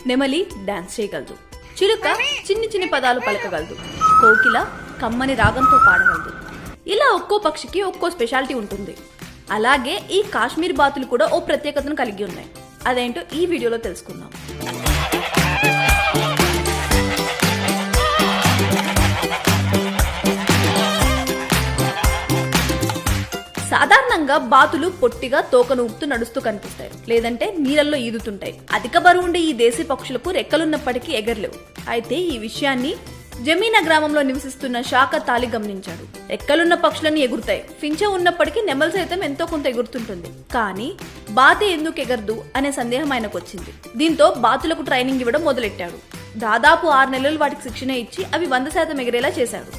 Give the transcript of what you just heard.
నెమలి డాన్స్ చేయగలదు, చిలుక చిన్ని చిన్ని పదాలు పలకగలదు, కోకిల కమ్మని రాగంతో పాడగలదు. ఇలా ఒక్కో పక్షికి ఒక్కో స్పెషాలిటీ ఉంటుంది. అలాగే ఈ కాశ్మీర్ బాతులు కూడా ఓ ప్రత్యేకతను కలిగి ఉన్నాయి. అదేంటో ఈ వీడియోలో తెలుసుకుందాం. సాధారణంగా బాతులు పొట్టిగా తోకను ఊపుతూ నడుస్తూ కనిపిస్తాయి, లేదంటే నీళ్ళల్లో ఈదుతుంటాయి. అధిక బరువు ఉండే ఈ దేశీ పక్షులకు రెక్కలున్నప్పటికీ ఎగరలేవు. అయితే ఈ విషయాన్ని జమీనా గ్రామంలో నివసిస్తున్న షాకత్ అలీ గమనించాడు. రెక్కలున్న పక్షులను ఎగురుతాయి, పింఛ ఉన్నప్పటికీ నెమలి సైతం ఎంతో కొంత ఎగురుతుంటుంది. కానీ బాతే ఎందుకు ఎగరదు అనే సందేహం ఆయనకు వచ్చింది. దీంతో బాతులకు ట్రైనింగ్ ఇవ్వడం మొదలెట్టాడు. దాదాపు 6 నెలలు వాటికి శిక్షణ ఇచ్చి అవి 100% ఎగిరేలా చేశాడు.